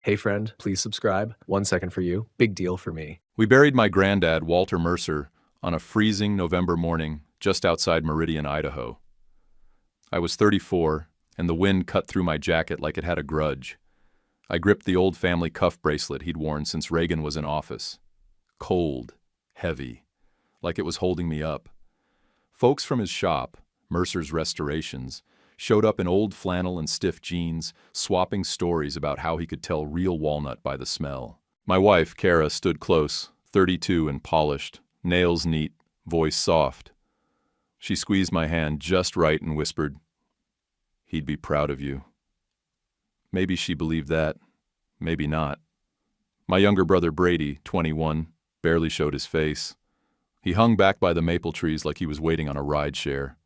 Hey friend, please subscribe. 1 second for you. Big deal for me. We buried my granddad, Walter Mercer, on a freezing November morning just outside Meridian, Idaho. I was 34, and the wind cut through my jacket like it had a grudge. I gripped the old family cuff bracelet he'd worn since Reagan was in office. Cold, heavy, like it was holding me up. Folks from his shop, Mercer's Restorations, showed up in old flannel and stiff jeans, swapping stories about how he could tell real walnut by the smell. My wife, Kara, stood close, 32 and polished, nails neat, voice soft. She squeezed my hand just right and whispered, "He'd be proud of you." Maybe she believed that, maybe not. My younger brother Brady, 21, barely showed his face. He hung back by the maple trees like he was waiting on a ride share.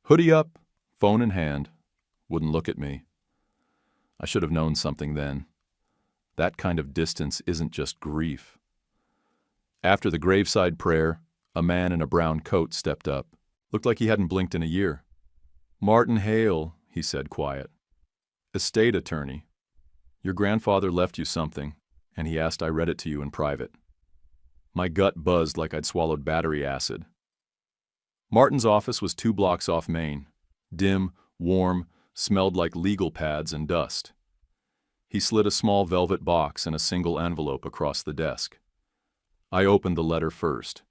Hoodie up, phone in hand, wouldn't look at me. I should have known something then. That kind of distance isn't just grief. After the graveside prayer, a man in a brown coat stepped up. Looked like he hadn't blinked in a year. "Martin Hale," he said quiet. "Estate attorney. Your grandfather left you something, and he asked I read it to you in private." My gut buzzed like I'd swallowed battery acid. Martin's office was 2 blocks off Main. Dim, warm, smelled like legal pads and dust. He slid a small velvet box and a single envelope across the desk. I opened the letter first.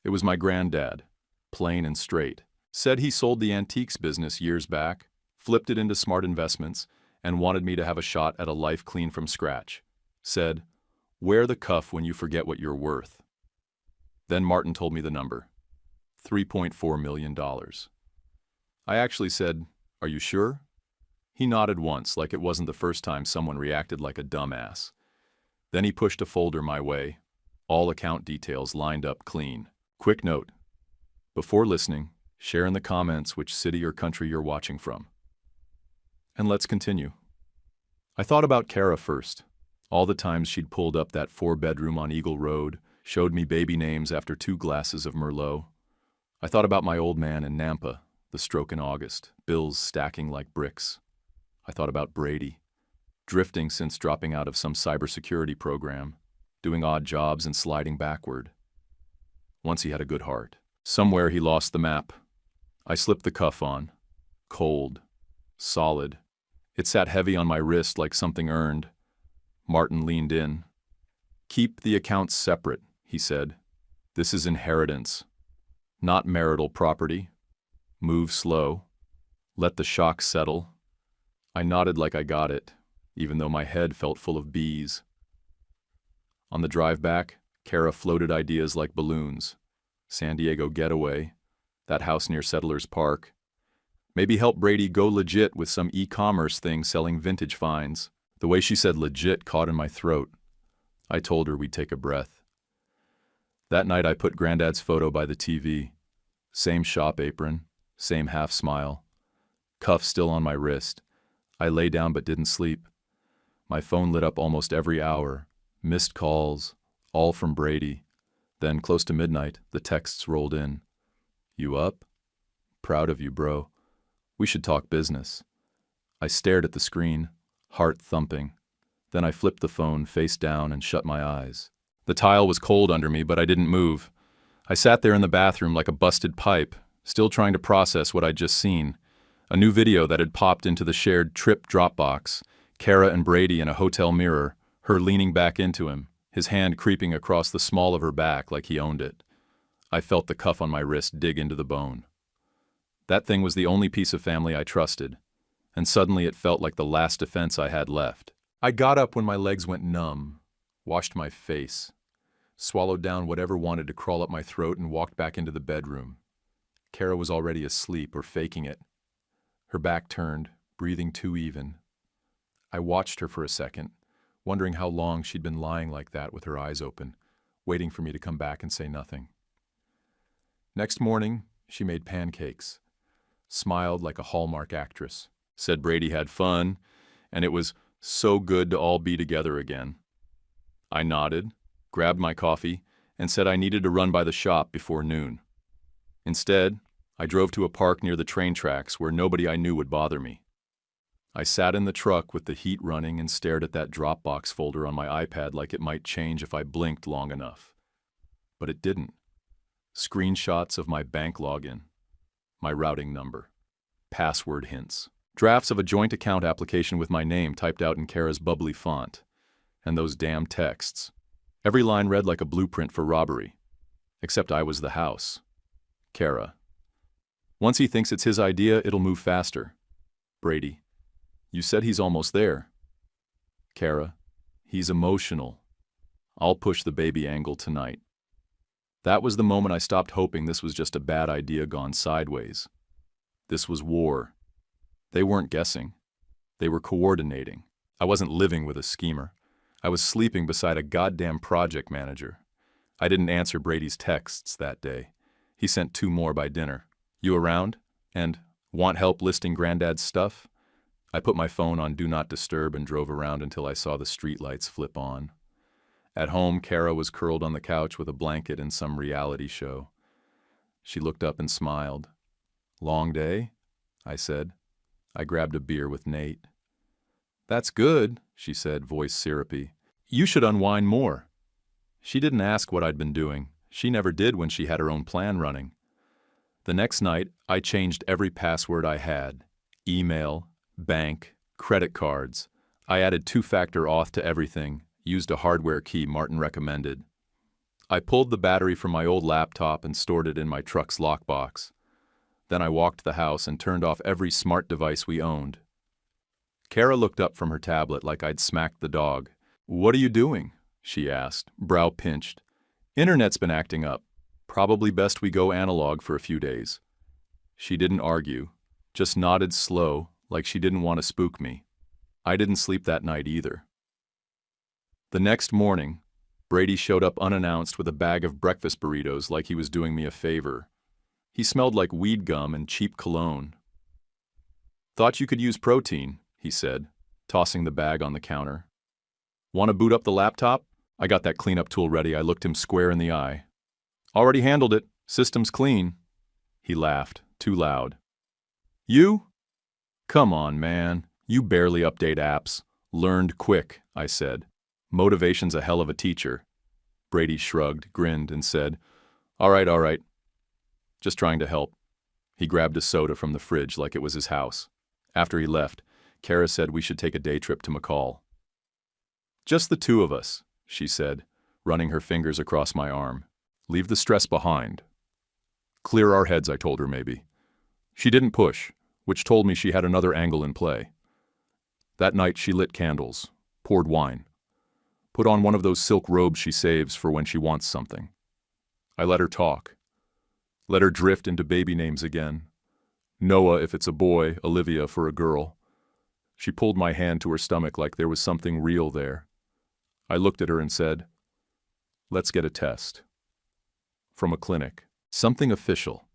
It was my granddad, plain and straight. Said he sold the antiques business years back, flipped it into smart investments, and wanted me to have a shot at a life clean from scratch. Said, "Wear the cuff when you forget what you're worth." Then Martin told me the number, $3.4 million. I actually said, "Are you sure?" He nodded once, like it wasn't the first time someone reacted like a dumbass. Then he pushed a folder my way, all account details lined up clean. Quick note: before listening, share in the comments which city or country you're watching from. And let's continue. I thought about Kara first. All the times she'd pulled up that 4-bedroom on Eagle Road, showed me baby names after 2 glasses of Merlot. I thought about my old man in Nampa, the stroke in August, bills stacking like bricks. I thought about Brady, drifting since dropping out of some cybersecurity program, doing odd jobs and sliding backward. Once he had a good heart. Somewhere he lost the map. I slipped the cuff on. Cold. Solid. It sat heavy on my wrist like something earned. Martin leaned in. "Keep the accounts separate," he said. "This is inheritance, not marital property. Move slow. Let the shock settle." I nodded like I got it, even though my head felt full of bees. On the drive back, Kara floated ideas like balloons. San Diego getaway, that house near Settlers Park. Maybe help Brady go legit with some e-commerce thing selling vintage finds. The way she said legit caught in my throat. I told her we'd take a breath. That night I put Granddad's photo by the TV. Same shop apron, same half smile. Cuff still on my wrist. I lay down but didn't sleep. My phone lit up almost every hour. Missed calls, all from Brady. Then, close to midnight, the texts rolled in. "You up? Proud of you, bro. We should talk business." I stared at the screen, heart thumping. Then I flipped the phone face down and shut my eyes. The tile was cold under me, but I didn't move. I sat there in the bathroom like a busted pipe, still trying to process what I'd just seen. A new video that had popped into the shared Trip Dropbox. Kara and Brady in a hotel mirror, her leaning back into him, his hand creeping across the small of her back like he owned it. I felt the cuff on my wrist dig into the bone. That thing was the only piece of family I trusted, and suddenly it felt like the last defense I had left. I got up when my legs went numb, washed my face, swallowed down whatever wanted to crawl up my throat and walked back into the bedroom. Kara was already asleep or faking it. Her back turned, breathing too even. I watched her for a second, wondering how long she'd been lying like that with her eyes open, waiting for me to come back and say nothing. Next morning, she made pancakes, smiled like a Hallmark actress, said Brady had fun, and it was so good to all be together again. I nodded, grabbed my coffee, and said I needed to run by the shop before noon. Instead, I drove to a park near the train tracks where nobody I knew would bother me. I sat in the truck with the heat running and stared at that Dropbox folder on my iPad like it might change if I blinked long enough. But it didn't. Screenshots of my bank login, my routing number, password hints, drafts of a joint account application with my name typed out in Kara's bubbly font, and those damn texts. Every line read like a blueprint for robbery. Except I was the house. Kara. Once he thinks it's his idea, it'll move faster. Brady. You said he's almost there. Kara. He's emotional. I'll push the baby angle tonight. That was the moment I stopped hoping this was just a bad idea gone sideways. This was war. They weren't guessing. They were coordinating. I wasn't living with a schemer. I was sleeping beside a goddamn project manager. I didn't answer Brady's texts that day. He sent 2 more by dinner. You around? And want help listing Granddad's stuff? I put my phone on Do Not Disturb and drove around until I saw the streetlights flip on. At home, Kara was curled on the couch with a blanket in some reality show. She looked up and smiled. Long day? I said. I grabbed a beer with Nate. That's good, she said, voice syrupy. You should unwind more. She didn't ask what I'd been doing. She never did when she had her own plan running. The next night, I changed every password I had. Email, bank, credit cards. I added 2-factor auth to everything, used a hardware key Martin recommended. I pulled the battery from my old laptop and stored it in my truck's lockbox. Then I walked the house and turned off every smart device we owned. Kara looked up from her tablet like I'd smacked the dog. What are you doing? She asked, brow pinched. Internet's been acting up. Probably best we go analog for a few days. She didn't argue, just nodded slow, like she didn't want to spook me. I didn't sleep that night either. The next morning, Brady showed up unannounced with a bag of breakfast burritos like he was doing me a favor. He smelled like weed gum and cheap cologne. Thought you could use protein, he said, tossing the bag on the counter. Want to boot up the laptop? I got that cleanup tool ready. I looked him square in the eye. Already handled it. System's clean. He laughed, too loud. You? Come on, man. You barely update apps. Learned quick, I said. Motivation's a hell of a teacher. Brady shrugged, grinned, and said, All right. Just trying to help. He grabbed a soda from the fridge like it was his house. After he left, Kara said we should take a day trip to McCall. Just the 2 of us, she said, running her fingers across my arm. Leave the stress behind. Clear our heads, I told her maybe. She didn't push, which told me she had another angle in play. That night she lit candles, poured wine, put on one of those silk robes she saves for when she wants something. I let her talk. Let her drift into baby names again. Noah if it's a boy, Olivia for a girl. She pulled my hand to her stomach like there was something real there. I looked at her and said, Let's get a test. From a clinic. Something official.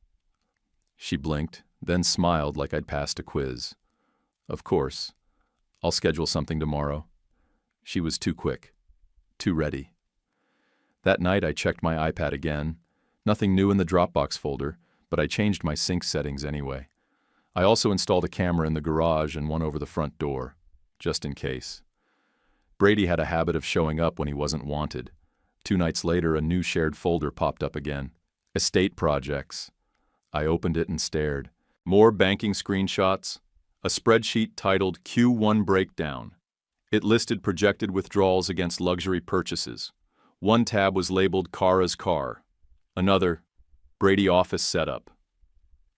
She blinked, then smiled like I'd passed a quiz. Of course. I'll schedule something tomorrow. She was too quick. Too ready. That night I checked my iPad again. Nothing new in the Dropbox folder, but I changed my sync settings anyway. I also installed a camera in the garage and one over the front door, just in case. Brady had a habit of showing up when he wasn't wanted. 2 nights later, a new shared folder popped up again. Estate projects. I opened it and stared. More banking screenshots. A spreadsheet titled Q1 Breakdown. It listed projected withdrawals against luxury purchases. One tab was labeled Kara's car. Another, Brady office setup.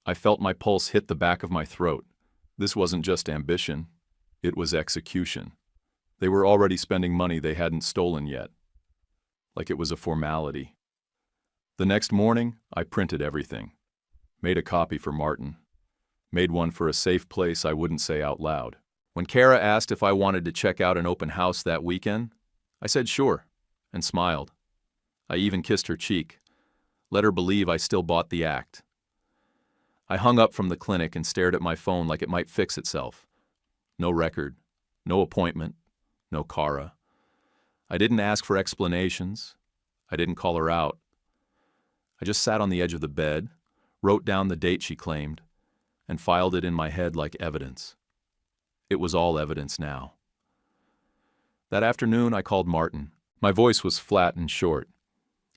I felt my pulse hit the back of my throat. This wasn't just ambition. It was execution. They were already spending money they hadn't stolen yet. Like it was a formality. The next morning, I printed everything. Made a copy for Martin. Made one for a safe place I wouldn't say out loud. When Kara asked if I wanted to check out an open house that weekend, I said sure, and smiled. I even kissed her cheek. Let her believe I still bought the act. I hung up from the clinic and stared at my phone like it might fix itself. No record, no appointment, no Kara. I didn't ask for explanations. I didn't call her out. I just sat on the edge of the bed, wrote down the date she claimed, and filed it in my head like evidence. It was all evidence now. That afternoon, I called Martin. My voice was flat and short.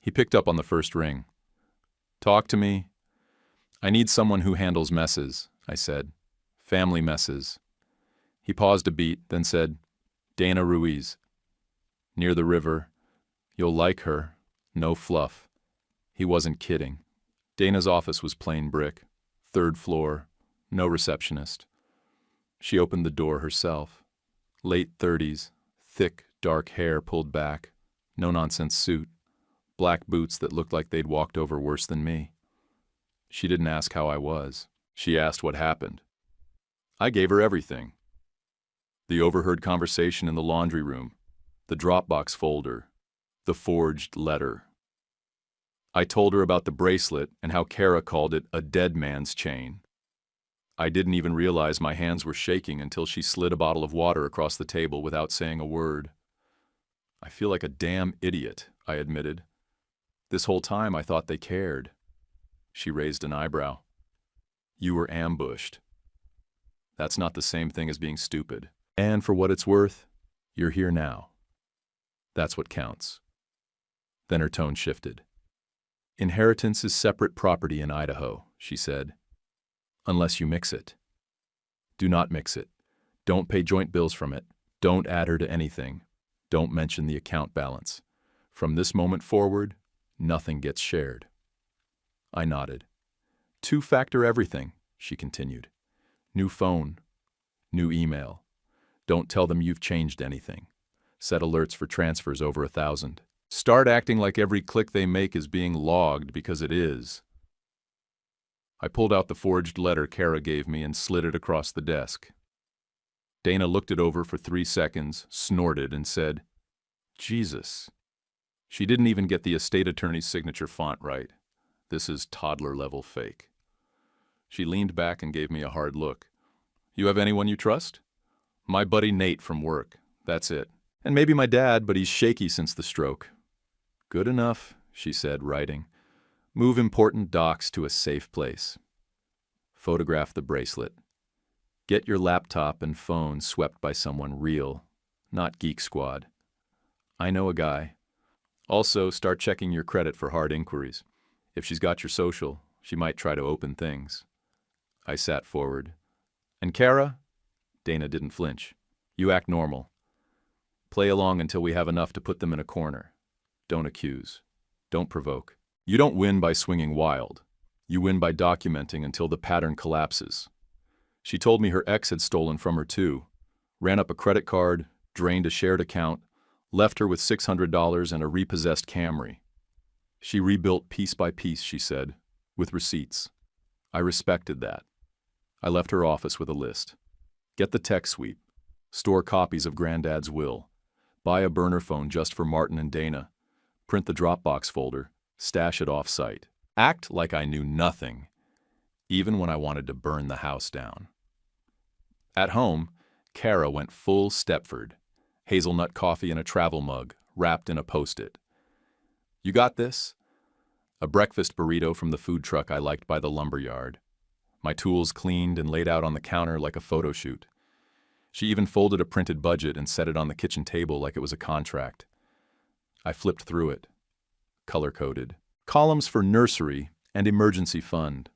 He picked up on the first ring. "Talk to me." "I need someone who handles messes," I said. "Family messes." He paused a beat, then said, "Dana Ruiz. Near the river. You'll like her. No fluff." He wasn't kidding. Dana's office was plain brick. 3rd floor. No receptionist. She opened the door herself. Late 30s. Thick, dark hair pulled back. No-nonsense suit. Black boots that looked like they'd walked over worse than me. She didn't ask how I was. She asked what happened. I gave her everything. The overheard conversation in the laundry room, the Dropbox folder, the forged letter. I told her about the bracelet and how Kara called it a dead man's chain. I didn't even realize my hands were shaking until she slid a bottle of water across the table without saying a word. "I feel like a damn idiot," I admitted. "This whole time I thought they cared." She raised an eyebrow. "You were ambushed. That's not the same thing as being stupid. And for what it's worth, you're here now. That's what counts." Then her tone shifted. "Inheritance is separate property in Idaho," she said. "Unless you mix it. Do not mix it. Don't pay joint bills from it. Don't add her to anything. Don't mention the account balance. From this moment forward, nothing gets shared." I nodded. "Two-factor everything," she continued. "New phone. New email. Don't tell them you've changed anything. Set alerts for transfers over 1,000. Start acting like every click they make is being logged, because it is." I pulled out the forged letter Kara gave me and slid it across the desk. Dana looked it over for 3 seconds, snorted, and said, "Jesus." She didn't even get the estate attorney's signature font right. This is toddler-level fake. She leaned back and gave me a hard look. "You have anyone you trust?" "My buddy Nate from work. That's it. And maybe my dad, but he's shaky since the stroke." "Good enough," she said, writing. "Move important docs to a safe place. Photograph the bracelet. Get your laptop and phone swept by someone real, not Geek Squad. I know a guy. Also, start checking your credit for hard inquiries. If she's got your social, she might try to open things." I sat forward. "And Kara?" Dana didn't flinch. "You act normal. Play along until we have enough to put them in a corner. Don't accuse. Don't provoke. You don't win by swinging wild. You win by documenting until the pattern collapses." She told me her ex had stolen from her too. Ran up a credit card, drained a shared account, left her with $600 and a repossessed Camry. She rebuilt piece by piece, she said, with receipts. I respected that. I left her office with a list. Get the tech suite. Store copies of Granddad's will. Buy a burner phone just for Martin and Dana. Print the Dropbox folder. Stash it off-site. Act like I knew nothing, even when I wanted to burn the house down. At home, Kara went full Stepford. Hazelnut coffee in a travel mug, wrapped in a Post-it. "You got this?" A breakfast burrito from the food truck I liked by the lumberyard. My tools cleaned and laid out on the counter like a photo shoot. She even folded a printed budget and set it on the kitchen table like it was a contract. I flipped through it. Color-coded. Columns for nursery and emergency fund.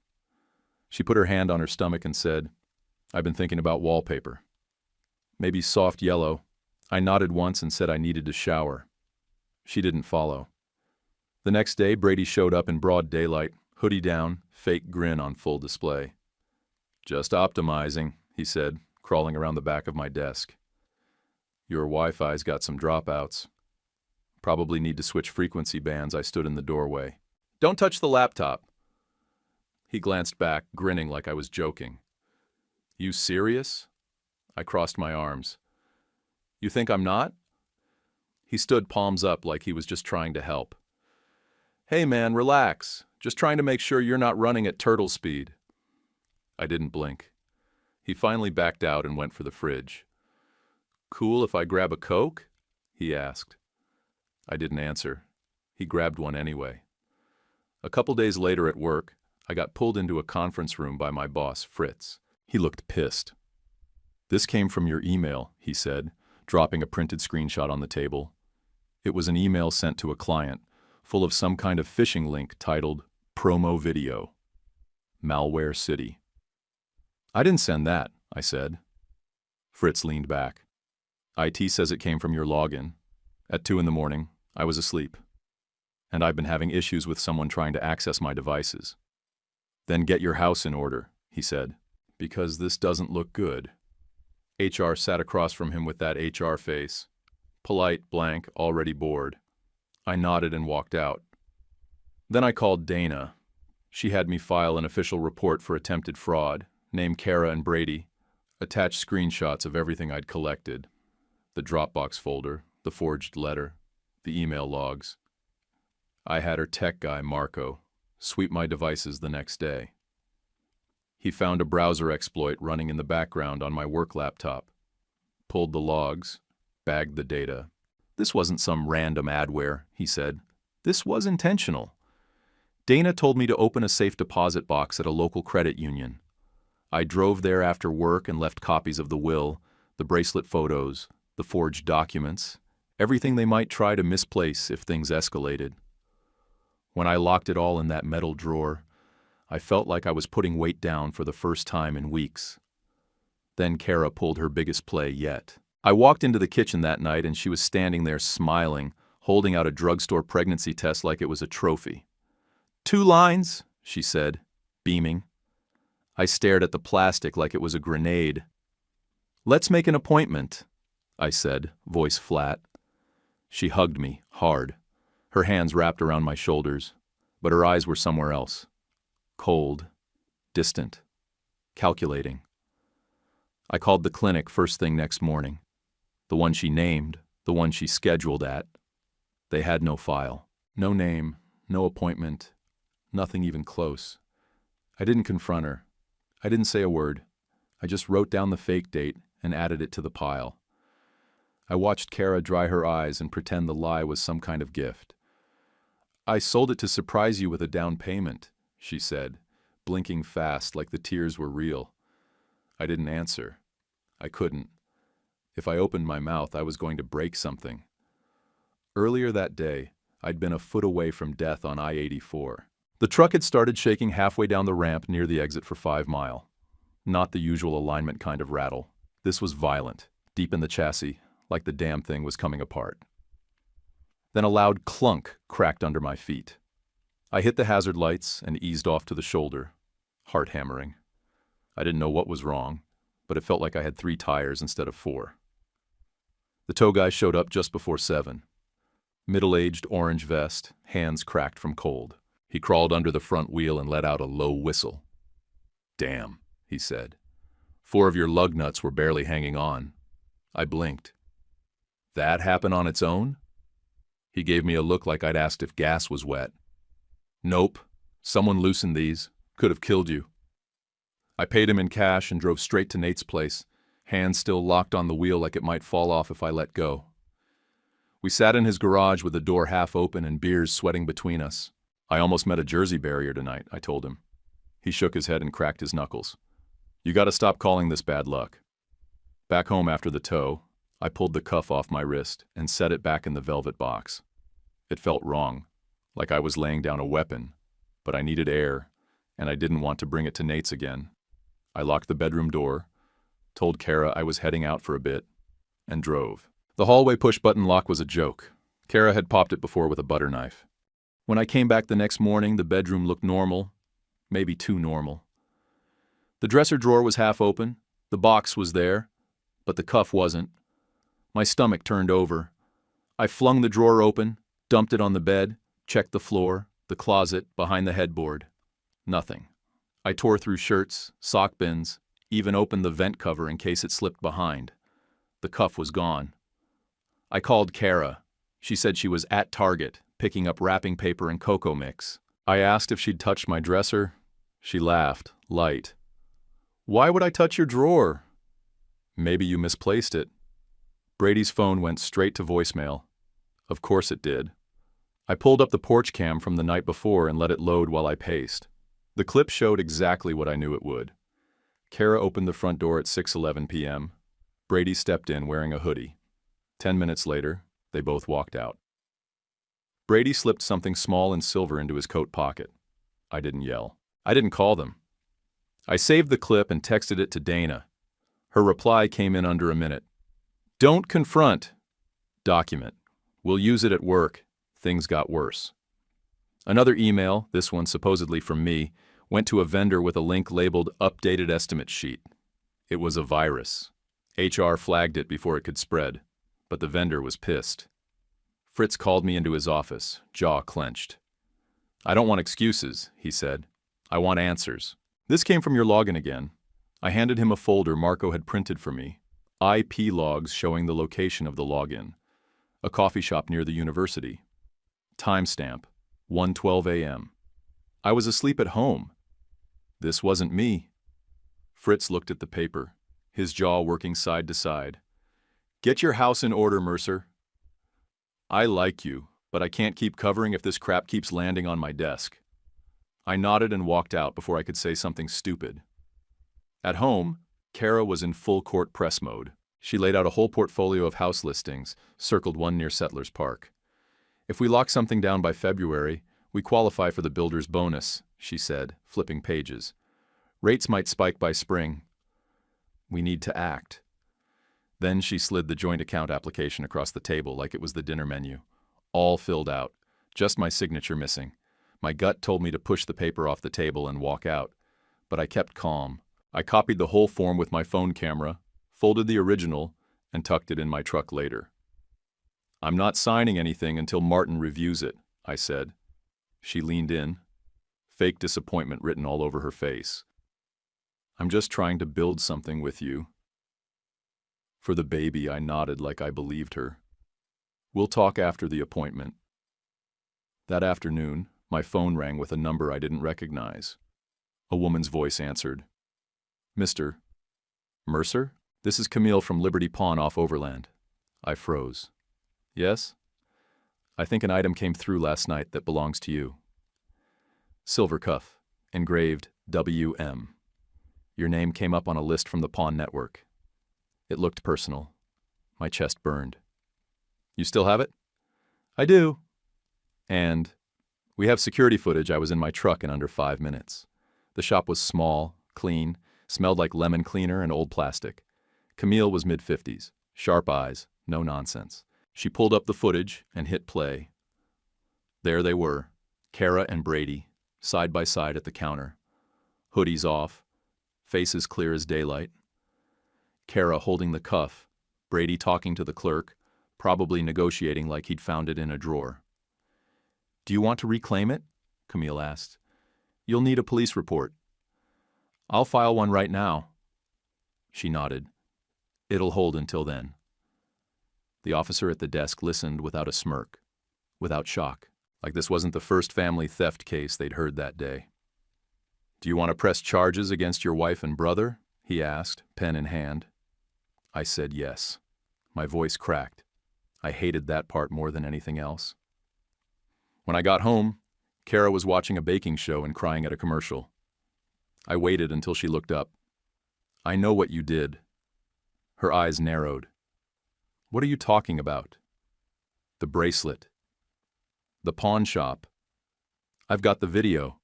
She put her hand on her stomach and said, "I've been thinking about wallpaper. Maybe soft yellow." I nodded once and said I needed to shower. She didn't follow. The next day, Brady showed up in broad daylight, hoodie down, fake grin on full display. "Just optimizing," he said, crawling around the back of my desk. "Your Wi-Fi's got some dropouts. Probably need to switch frequency bands." I stood in the doorway. "Don't touch the laptop." He glanced back, grinning like I was joking. "You serious?" I crossed my arms. "You think I'm not?" He stood palms up like he was just trying to help. "Hey man, relax. Just trying to make sure you're not running at turtle speed." I didn't blink. He finally backed out and went for the fridge. "Cool if I grab a Coke?" he asked. I didn't answer. He grabbed one anyway. A couple days later at work, I got pulled into a conference room by my boss, Fritz. He looked pissed. "This came from your email," he said, dropping a printed screenshot on the table. It was an email sent to a client, full of some kind of phishing link titled Promo Video. Malware City. "I didn't send that," I said. Fritz leaned back. "IT says it came from your login. At 2 in the morning, I was asleep. And I've been having issues with someone trying to access my devices." "Then get your house in order," he said, "because this doesn't look good." HR sat across from him with that HR face. Polite, blank, already bored. I nodded and walked out. Then I called Dana. She had me file an official report for attempted fraud, name Kara and Brady, attach screenshots of everything I'd collected, the Dropbox folder, the forged letter, the email logs. I had her tech guy, Marco, sweep my devices the next day. He found a browser exploit running in the background on my work laptop, pulled the logs, bagged the data. "This wasn't some random adware," he said. "This was intentional. Dana told me to open a safe deposit box at a local credit union. I drove there after work and left copies of the will, the bracelet photos, the forged documents, everything they might try to misplace if things escalated. When I locked it all in that metal drawer, I felt like I was putting weight down for the first time in weeks. Then Kara pulled her biggest play yet. I walked into the kitchen that night and she was standing there smiling, holding out a drugstore pregnancy test like it was a trophy. "2 lines," she said, beaming. I stared at the plastic like it was a grenade. "Let's make an appointment," I said, voice flat. She hugged me, hard, her hands wrapped around my shoulders, but her eyes were somewhere else. Cold, distant, calculating. I called the clinic first thing next morning. The one she named, the one she scheduled at. They had no file, no name, no appointment, nothing even close. I didn't confront her. I didn't say a word. I just wrote down the fake date and added it to the pile. I watched Kara dry her eyes and pretend the lie was some kind of gift. "I sold it to surprise you with a down payment," she said, blinking fast like the tears were real. I didn't answer. I couldn't. If I opened my mouth, I was going to break something. Earlier that day, I'd been a foot away from death on I-84. The truck had started shaking halfway down the ramp near the exit for 5 Mile. Not the usual alignment kind of rattle. This was violent, deep in the chassis, like the damn thing was coming apart. Then a loud clunk cracked under my feet. I hit the hazard lights and eased off to the shoulder, heart hammering. I didn't know what was wrong, but it felt like I had 3 tires instead of 4. The tow guy showed up just before 7. Middle-aged orange vest, hands cracked from cold. He crawled under the front wheel and let out a low whistle. "Damn," he said. 4 of your lug nuts were barely hanging on." I blinked. "That happened on its own?" He gave me a look like I'd asked if gas was wet. "Nope. Someone loosened these. Could have killed you." I paid him in cash and drove straight to Nate's place, hands still locked on the wheel like it might fall off if I let go. We sat in his garage with the door half open and beers sweating between us. "I almost met a Jersey barrier tonight," I told him. He shook his head and cracked his knuckles. "You gotta stop calling this bad luck." Back home after the tow, I pulled the cuff off my wrist and set it back in the velvet box. It felt wrong, like I was laying down a weapon, but I needed air, and I didn't want to bring it to Nate's again. I locked the bedroom door, told Kara I was heading out for a bit, and drove. The hallway push-button lock was a joke. Kara had popped it before with a butter knife. When I came back the next morning, the bedroom looked normal, maybe too normal. The dresser drawer was half open, the box was there, but the cuff wasn't. My stomach turned over. I flung the drawer open, dumped it on the bed, checked the floor, the closet, behind the headboard. Nothing. I tore through shirts, sock bins, even opened the vent cover in case it slipped behind. The cuff was gone. I called Kara. She said she was at Target, picking up wrapping paper and cocoa mix. I asked if she'd touched my dresser. She laughed, light. "Why would I touch your drawer?" "Maybe you misplaced it." Brady's phone went straight to voicemail. Of course it did. I pulled up the porch cam from the night before and let it load while I paced. The clip showed exactly what I knew it would. Kara opened the front door at 6:11 p.m., Brady stepped in wearing a hoodie. 10 minutes later, they both walked out. Brady slipped something small and silver into his coat pocket. I didn't yell. I didn't call them. I saved the clip and texted it to Dana. Her reply came in under a minute. Don't confront. Document. We'll use it at work. Things got worse. Another email, this one supposedly from me, went to a vendor with a link labeled Updated Estimate Sheet. It was a virus. HR flagged it before it could spread, but the vendor was pissed. Fritz called me into his office, jaw clenched. I don't want excuses, he said. I want answers. This came from your login again. I handed him a folder Marco had printed for me. IP logs showing the location of the login. A coffee shop near the university. Timestamp, 1:12 a.m. I was asleep at home. This wasn't me. Fritz looked at the paper, his jaw working side to side. Get your house in order, Mercer. I like you, but I can't keep covering if this crap keeps landing on my desk. I nodded and walked out before I could say something stupid. At home, Kara was in full court press mode. She laid out a whole portfolio of house listings, circled one near Settlers Park. If we lock something down by February, we qualify for the builder's bonus, she said, flipping pages. Rates might spike by spring. We need to act. Then she slid the joint account application across the table like it was the dinner menu. All filled out, just my signature missing. My gut told me to push the paper off the table and walk out, but I kept calm. I copied the whole form with my phone camera, folded the original, and tucked it in my truck later. I'm not signing anything until Martin reviews it, I said. She leaned in, fake disappointment written all over her face. I'm just trying to build something with you. For the baby, I nodded like I believed her. We'll talk after the appointment. That afternoon, my phone rang with a number I didn't recognize. A woman's voice answered. Mr. Mercer? This is Camille from Liberty Pawn off Overland. I froze. Yes? I think an item came through last night that belongs to you. Silver cuff, engraved WM. Your name came up on a list from the pawn network. It looked personal. My chest burned. You still have it? I do. And we have security footage. I was in my truck in under 5 minutes. The shop was small, clean, smelled like lemon cleaner and old plastic. Camille was mid-50s, sharp eyes, no nonsense. She pulled up the footage and hit play. There they were, Kara and Brady, side by side at the counter. Hoodies off, faces clear as daylight. Kara holding the cuff, Brady talking to the clerk, probably negotiating like he'd found it in a drawer. Do you want to reclaim it? Camille asked. You'll need a police report. I'll file one right now. She nodded. It'll hold until then. The officer at the desk listened without a smirk, without shock, like this wasn't the first family theft case they'd heard that day. Do you want to press charges against your wife and brother? He asked, pen in hand. I said yes. My voice cracked. I hated that part more than anything else. When I got home, Kara was watching a baking show and crying at a commercial. I waited until she looked up. I know what you did. Her eyes narrowed. What are you talking about? The bracelet. The pawn shop. I've got the video.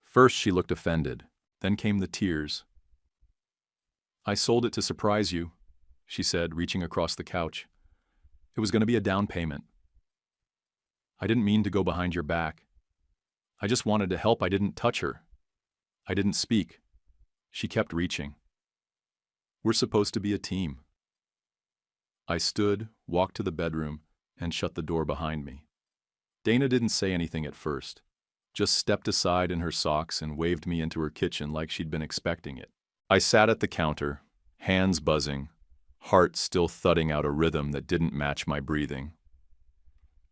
First she looked offended, then came the tears. I sold it to surprise you, she said, reaching across the couch. It was going to be a down payment. I didn't mean to go behind your back. I just wanted to help. I didn't touch her. I didn't speak. She kept reaching. We're supposed to be a team. I stood, walked to the bedroom, and shut the door behind me. Dana didn't say anything at first, just stepped aside in her socks and waved me into her kitchen like she'd been expecting it. I sat at the counter, hands buzzing, heart still thudding out a rhythm that didn't match my breathing.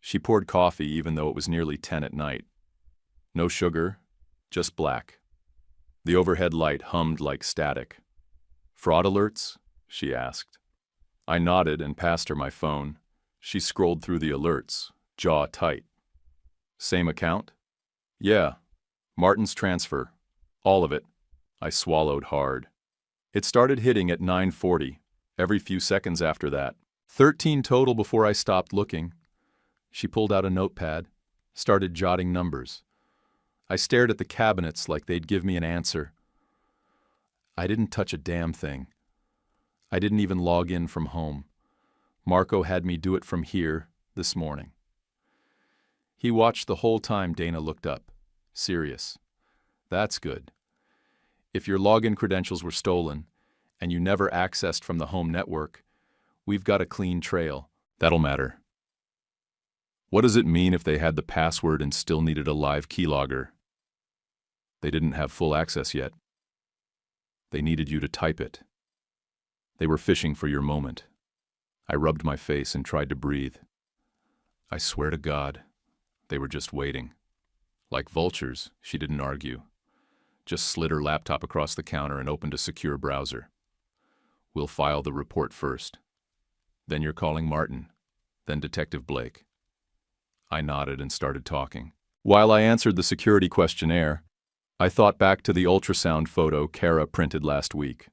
She poured coffee even though it was nearly 10 at night. No sugar, just black. The overhead light hummed like static. Fraud alerts? She asked. I nodded and passed her my phone. She scrolled through the alerts, jaw tight. Same account? Yeah. Martin's transfer. All of it. I swallowed hard. It started hitting at 9:40. every few seconds after that. 13 total before I stopped looking. She pulled out a notepad, started jotting numbers. I stared at the cabinets like they'd give me an answer. I didn't touch a damn thing. I didn't even log in from home. Marco had me do it from here this morning. He watched the whole time Dana looked up. Serious. That's good. If your login credentials were stolen, and you never accessed from the home network, we've got a clean trail. That'll matter. What does it mean if they had the password and still needed a live keylogger? They didn't have full access yet. They needed you to type it. They were fishing for your moment. I rubbed my face and tried to breathe. I swear to God, they were just waiting. Like vultures, she didn't argue. Just slid her laptop across the counter and opened a secure browser. We'll file the report first. Then you're calling Martin, then Detective Blake. I nodded and started talking. While I answered the security questionnaire, I thought back to the ultrasound photo Kara printed last week.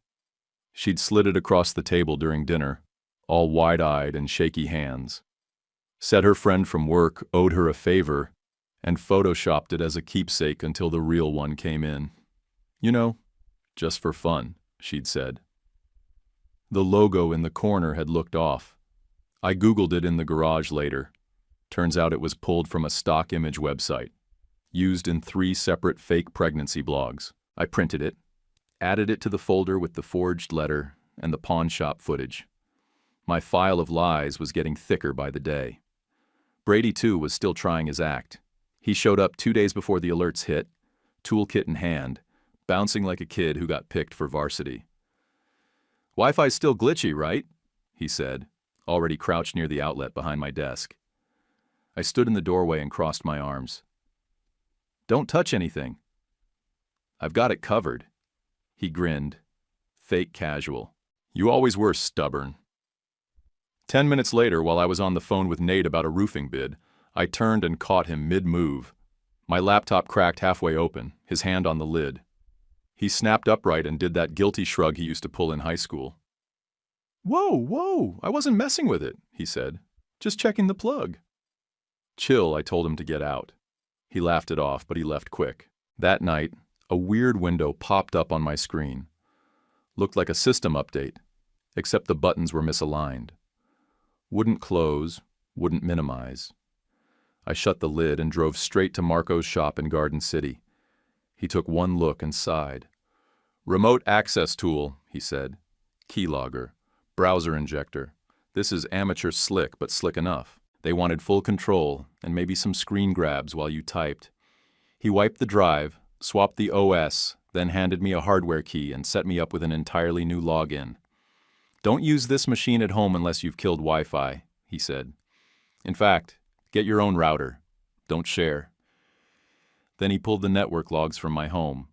She'd slid it across the table during dinner, all wide-eyed and shaky hands. Said her friend from work owed her a favor and photoshopped it as a keepsake until the real one came in. You know, just for fun, she'd said. The logo in the corner had looked off. I Googled it in the garage later. Turns out it was pulled from a stock image website, used in 3 separate fake pregnancy blogs. I printed it, added it to the folder with the forged letter and the pawn shop footage. My file of lies was getting thicker by the day. Brady, too, was still trying his act. He showed up 2 days before the alerts hit, toolkit in hand, bouncing like a kid who got picked for varsity. "Wi-Fi's still glitchy, right?" he said, already crouched near the outlet behind my desk. I stood in the doorway and crossed my arms. "Don't touch anything." "I've got it covered." He grinned, fake casual. "You always were stubborn." 10 minutes later, while I was on the phone with Nate about a roofing bid, I turned and caught him mid-move. My laptop cracked halfway open, his hand on the lid. He snapped upright and did that guilty shrug he used to pull in high school. Whoa, I wasn't messing with it," he said. "Just checking the plug." "Chill," I told him to get out. He laughed it off, but he left quick. That night, a weird window popped up on my screen. Looked like a system update, except the buttons were misaligned. Wouldn't close, wouldn't minimize. I shut the lid and drove straight to Marco's shop in Garden City. He took one look and sighed. "Remote access tool," he said. "Keylogger. Browser injector. This is amateur slick, but slick enough. They wanted full control and maybe some screen grabs while you typed." He wiped the drive, swapped the OS, then handed me a hardware key and set me up with an entirely new login. "Don't use this machine at home unless you've killed Wi-Fi," he said. "In fact, get your own router. Don't share." Then he pulled the network logs from my home.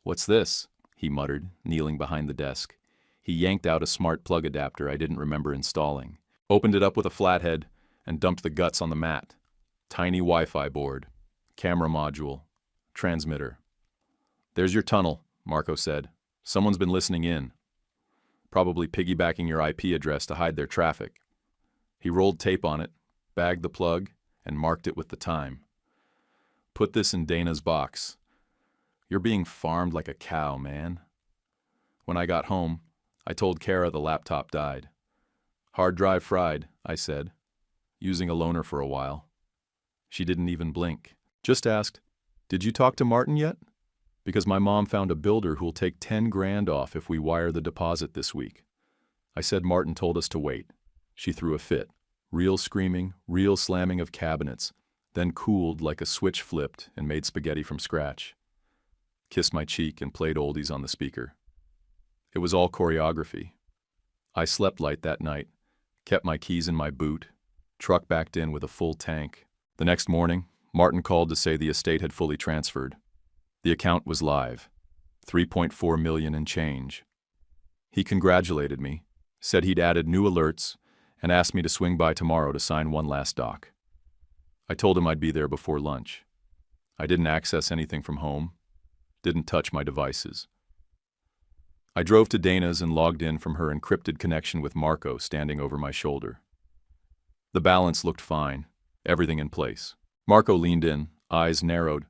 "What's this?" he muttered, kneeling behind the desk. He yanked out a smart plug adapter I didn't remember installing, opened it up with a flathead, and dumped the guts on the mat. Tiny Wi-Fi board, camera module, transmitter. "There's your tunnel," Marco said. "Someone's been listening in. Probably piggybacking your IP address to hide their traffic." He rolled tape on it, bagged the plug, and marked it with the time. "Put this in Dana's box. You're being farmed like a cow, man." When I got home, I told Kara the laptop died. "Hard drive fried," I said, using a loaner for a while. She didn't even blink. Just asked, "Did you talk to Martin yet? Because my mom found a builder who'll take 10 grand off if we wire the deposit this week." I said Martin told us to wait. She threw a fit. Real screaming, real slamming of cabinets, then cooled like a switch flipped and made spaghetti from scratch. Kissed my cheek and played oldies on the speaker. It was all choreography. I slept light that night, kept my keys in my boot, truck backed in with a full tank. The next morning, Martin called to say the estate had fully transferred. The account was live, 3.4 million and change. He congratulated me, said he'd added new alerts, and asked me to swing by tomorrow to sign one last doc. I told him I'd be there before lunch. I didn't access anything from home, didn't touch my devices. I drove to Dana's and logged in from her encrypted connection with Marco standing over my shoulder. The balance looked fine, everything in place. Marco leaned in, eyes narrowed.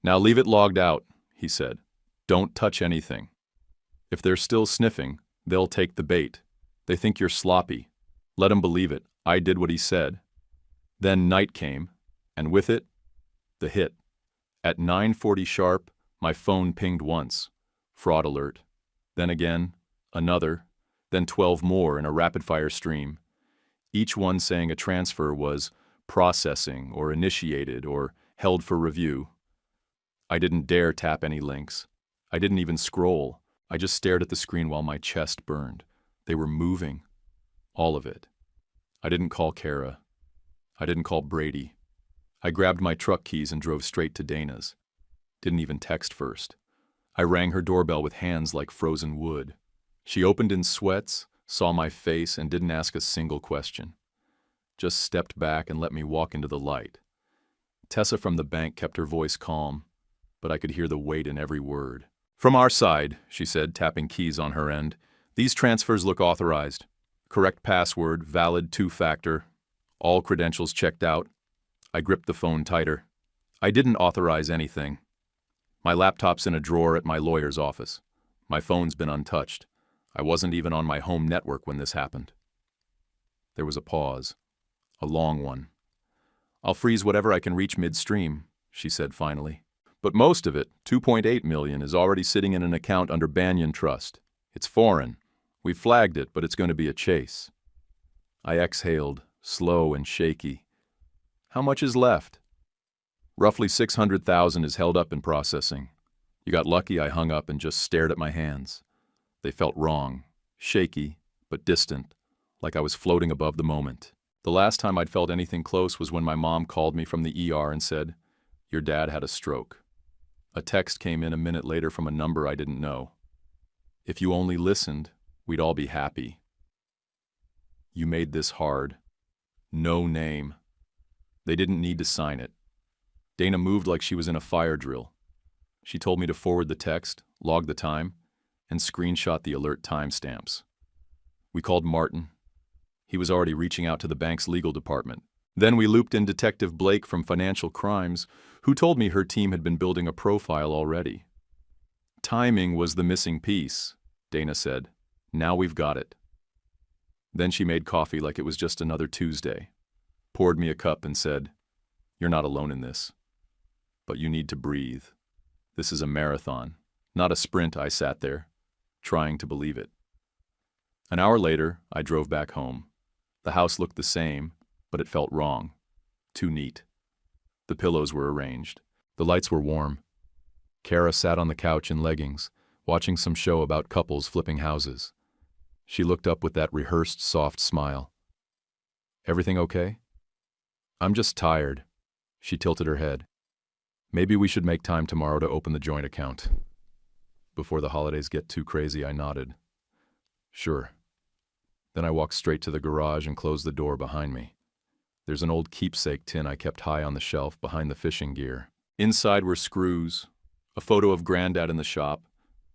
"Now leave it logged out," he said. "Don't touch anything. If they're still sniffing, they'll take the bait. They think you're sloppy. Let 'em believe it. I did what he said." Then night came, and with it, the hit. At 9:40 sharp, my phone pinged once. Fraud alert. Then again, another, then 12 more in a rapid-fire stream. Each one saying a transfer was processing or initiated or held for review. I didn't dare tap any links. I didn't even scroll. I just stared at the screen while my chest burned. They were moving. All of it. I didn't call Kara. I didn't call Brady. I grabbed my truck keys and drove straight to Dana's. Didn't even text first. I rang her doorbell with hands like frozen wood. She opened in sweats, saw my face, and didn't ask a single question. Just stepped back and let me walk into the light. Tessa from the bank kept her voice calm, but I could hear the weight in every word. "From our side," she said, tapping keys on her end, "these transfers look authorized. Correct password, valid two-factor, all credentials checked out." I gripped the phone tighter. "I didn't authorize anything. My laptop's in a drawer at my lawyer's office. My phone's been untouched. I wasn't even on my home network when this happened." There was a pause. A long one. "I'll freeze whatever I can reach midstream," she said finally. "But most of it, 2.8 million, is already sitting in an account under Banyan Trust. It's foreign. We flagged it, but it's going to be a chase." I exhaled, slow and shaky. "How much is left?" "Roughly 600,000 is held up in processing." You got lucky I hung up and just stared at my hands. They felt wrong, shaky, but distant, like I was floating above the moment. The last time I'd felt anything close was when my mom called me from the ER and said, "Your dad had a stroke." A text came in a minute later from a number I didn't know. "If you only listened, we'd all be happy. You made this hard. No name." They didn't need to sign it. Dana moved like she was in a fire drill. She told me to forward the text, log the time, and screenshot the alert timestamps. We called Martin. He was already reaching out to the bank's legal department. Then we looped in Detective Blake from Financial Crimes, who told me her team had been building a profile already. "Timing was the missing piece," Dana said. "Now we've got it." Then she made coffee like it was just another Tuesday, poured me a cup and said, "You're not alone in this. But you need to breathe. This is a marathon, not a sprint." I sat there, trying to believe it. An hour later, I drove back home. The house looked the same, but it felt wrong. Too neat. The pillows were arranged. The lights were warm. Kara sat on the couch in leggings, watching some show about couples flipping houses. She looked up with that rehearsed soft smile. "Everything okay?" "I'm just tired." She tilted her head. "Maybe we should make time tomorrow to open the joint account." Before the holidays get too crazy, I nodded. "Sure." Then I walked straight to the garage and closed the door behind me. There's an old keepsake tin I kept high on the shelf behind the fishing gear. Inside were screws, a photo of Granddad in the shop,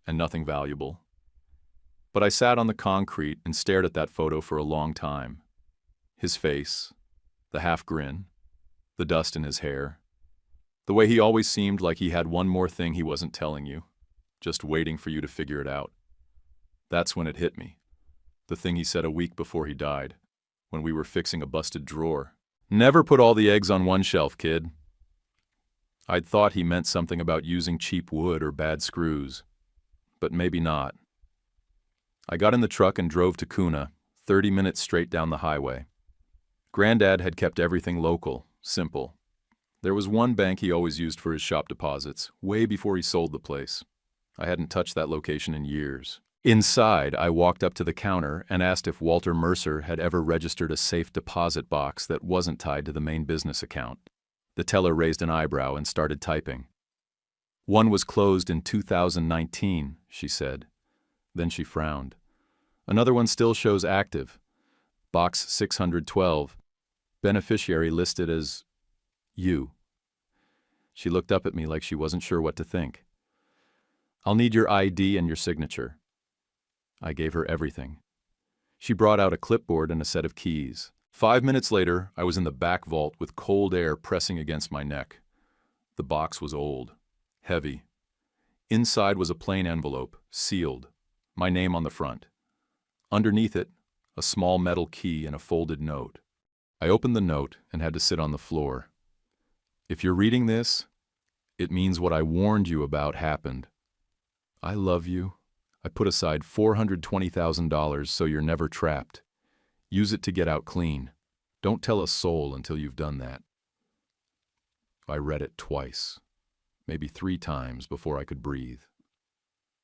and nothing valuable. But I sat on the concrete and stared at that photo for a long time. His face, the half grin, the dust in his hair, the way he always seemed like he had one more thing he wasn't telling you, just waiting for you to figure it out. That's when it hit me. The thing he said a week before he died, when we were fixing a busted drawer. "Never put all the eggs on one shelf, kid." I'd thought he meant something about using cheap wood or bad screws, but maybe not. I got in the truck and drove to Kuna, 30 minutes straight down the highway. Granddad had kept everything local, simple. There was one bank he always used for his shop deposits, way before he sold the place. I hadn't touched that location in years. Inside, I walked up to the counter and asked if Walter Mercer had ever registered a safe deposit box that wasn't tied to the main business account. The teller raised an eyebrow and started typing. "One was closed in 2019, she said. Then she frowned. "Another one still shows active. Box 612. Beneficiary listed as you." She looked up at me like she wasn't sure what to think. "I'll need your ID and your signature." I gave her everything. She brought out a clipboard and a set of keys. 5 minutes later, I was in the back vault with cold air pressing against my neck. The box was old, heavy. Inside was a plain envelope, sealed, my name on the front. Underneath it, a small metal key and a folded note. I opened the note and had to sit on the floor. If you're reading this, it means what I warned you about happened. I love you. I put aside $420,000 so you're never trapped. Use it to get out clean. Don't tell a soul until you've done that. I read it twice, maybe 3 times before I could breathe.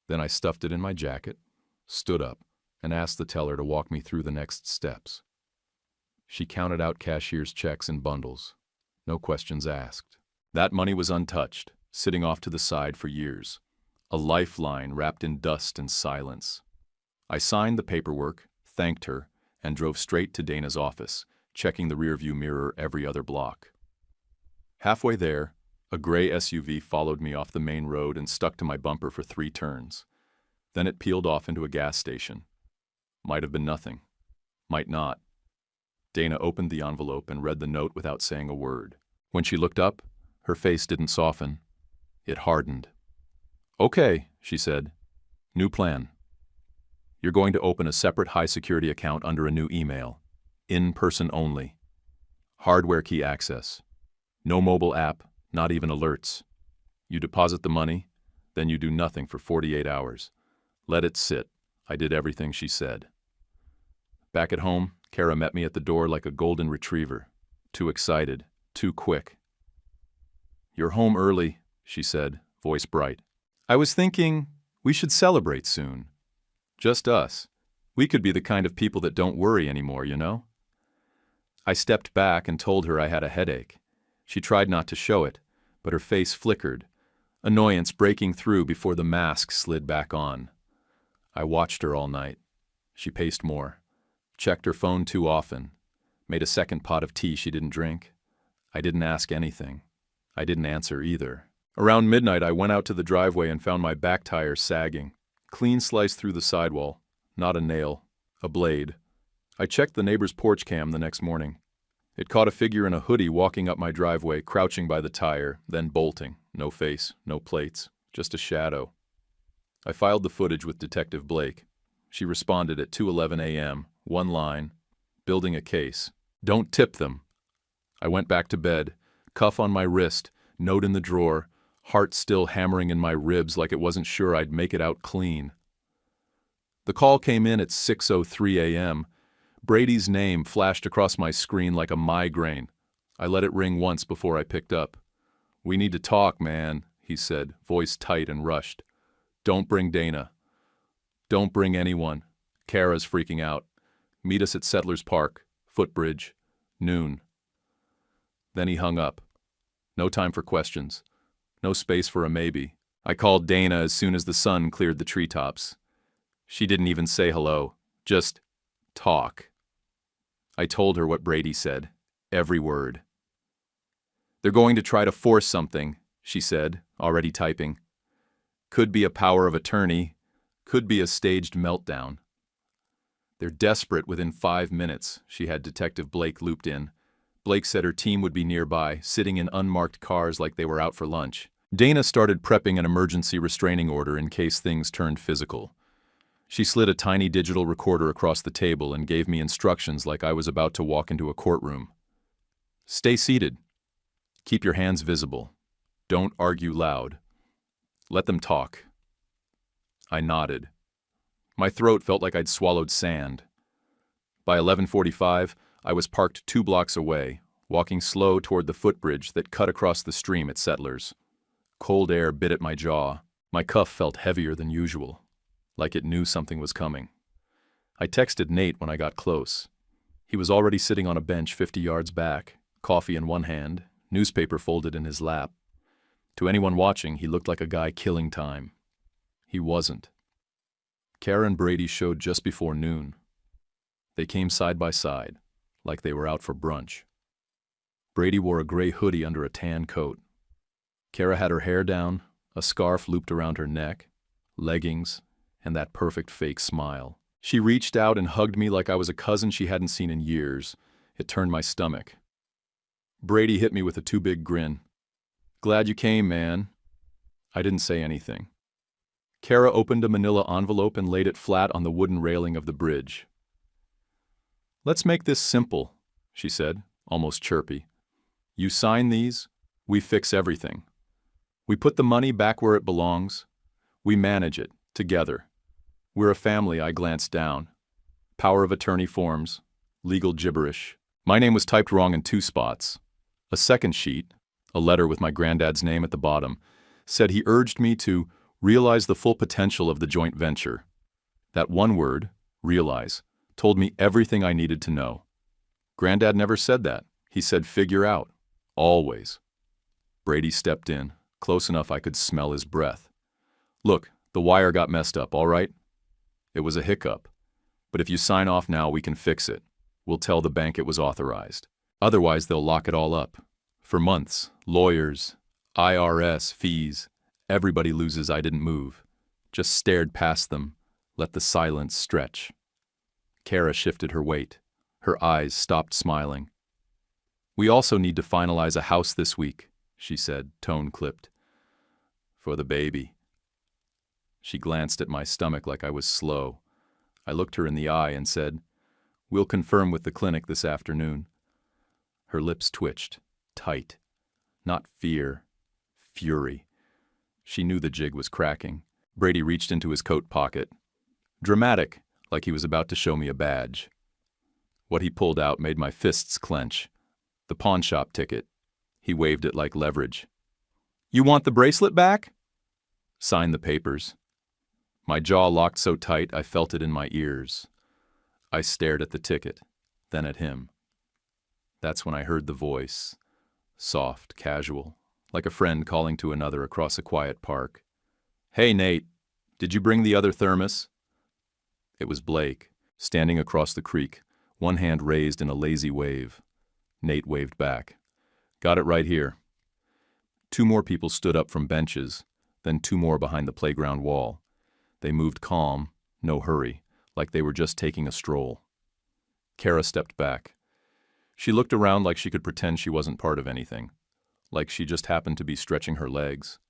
Then I stuffed it in my jacket, stood up, and asked the teller to walk me through the next steps. She counted out cashier's checks in bundles. No questions asked. That money was untouched, sitting off to the side for years. A lifeline wrapped in dust and silence. I signed the paperwork, thanked her, and drove straight to Dana's office, checking the rearview mirror every other block. Halfway there, a gray SUV followed me off the main road and stuck to my bumper for 3 turns. Then it peeled off into a gas station. Might have been nothing. Might not. Dana opened the envelope and read the note without saying a word. When she looked up, her face didn't soften. It hardened. "Okay," she said. "New plan. You're going to open a separate high-security account under a new email. In-person only. Hardware key access. No mobile app, not even alerts. You deposit the money, then you do nothing for 48 hours. Let it sit." I did everything she said. Back at home, Kara met me at the door like a golden retriever. Too excited, too quick. "You're home early," she said, voice bright. "I was thinking we should celebrate soon. Just us. We could be the kind of people that don't worry anymore, you know?" I stepped back and told her I had a headache. She tried not to show it, but her face flickered, annoyance breaking through before the mask slid back on. I watched her all night. She paced more, checked her phone too often, made a second pot of tea she didn't drink. I didn't ask anything. I didn't answer either. Around midnight, I went out to the driveway and found my back tire sagging. Clean sliced through the sidewall. Not a nail. A blade. I checked the neighbor's porch cam the next morning. It caught a figure in a hoodie walking up my driveway, crouching by the tire, then bolting. No face, no plates, just a shadow. I filed the footage with Detective Blake. She responded at 2:11 a.m., one line, building a case. "Don't tip them." I went back to bed, cuff on my wrist, note in the drawer, heart still hammering in my ribs like it wasn't sure I'd make it out clean. The call came in at 6:03 a.m. Brady's name flashed across my screen like a migraine. I let it ring once before I picked up. "We need to talk, man," he said, voice tight and rushed. "Don't bring Dana. Don't bring anyone. Kara's freaking out. Meet us at Settlers Park, Footbridge, noon." Then he hung up. No time for questions. No space for a maybe. I called Dana as soon as the sun cleared the treetops. She didn't even say hello. Just talk. I told her what Brady said. Every word. "They're going to try to force something," she said, already typing. "Could be a power of attorney. Could be a staged meltdown." "They're desperate within 5 minutes," she had Detective Blake looped in. Blake said her team would be nearby, sitting in unmarked cars like they were out for lunch. Dana started prepping an emergency restraining order in case things turned physical. She slid a tiny digital recorder across the table and gave me instructions like I was about to walk into a courtroom. "Stay seated. Keep your hands visible. Don't argue loud. Let them talk." I nodded. My throat felt like I'd swallowed sand. By 11:45, I was parked 2 blocks away, walking slow toward the footbridge that cut across the stream at Settlers. Cold air bit at my jaw. My cuff felt heavier than usual, like it knew something was coming. I texted Nate when I got close. He was already sitting on a bench 50 yards back, coffee in one hand, newspaper folded in his lap. To anyone watching, he looked like a guy killing time. He wasn't. Kara and Brady showed just before noon. They came side by side, like they were out for brunch. Brady wore a gray hoodie under a tan coat. Kara had her hair down, a scarf looped around her neck, leggings, And that perfect fake smile. She reached out and hugged me like I was a cousin she hadn't seen in years. It turned my stomach. Brady hit me with a too big grin. "Glad you came, man." I didn't say anything. Kara opened a manila envelope and laid it flat on the wooden railing of the bridge. "Let's make this simple," she said, almost chirpy. "You sign these, we fix everything. We put the money back where it belongs. We manage it, together. We're a family." I glanced down. Power of attorney forms, legal gibberish. My name was typed wrong in 2 spots. A second sheet, a letter with my granddad's name at the bottom, said he urged me to realize the full potential of the joint venture. That one word, realize, told me everything I needed to know. Granddad never said that. He said figure out. Always. Brady stepped in, close enough I could smell his breath. "Look, the wire got messed up, all right? It was a hiccup. But if you sign off now, we can fix it. We'll tell the bank it was authorized. Otherwise, they'll lock it all up. For months, lawyers, IRS, fees. Everybody loses. I didn't move. Just stared past them, let the silence stretch." Kara shifted her weight. Her eyes stopped smiling. "We also need to finalize a house this week," she said, tone clipped. "For the baby." She glanced at my stomach like I was slow. I looked her in the eye and said, "We'll confirm with the clinic this afternoon." Her lips twitched, tight. Not fear, fury. She knew the jig was cracking. Brady reached into his coat pocket. Dramatic, like he was about to show me a badge. What he pulled out made my fists clench. The pawn shop ticket. He waved it like leverage. "You want the bracelet back?" "Sign the papers." My jaw locked so tight I felt it in my ears. I stared at the ticket, then at him. That's when I heard the voice, soft, casual, like a friend calling to another across a quiet park. "Hey, Nate, did you bring the other thermos?" It was Blake, standing across the creek, one hand raised in a lazy wave. Nate waved back. "Got it right here." 2 more people stood up from benches, then 2 more behind the playground wall. They moved calm, no hurry, like they were just taking a stroll. Kara stepped back. She looked around like she could pretend she wasn't part of anything, like she just happened to be stretching her legs.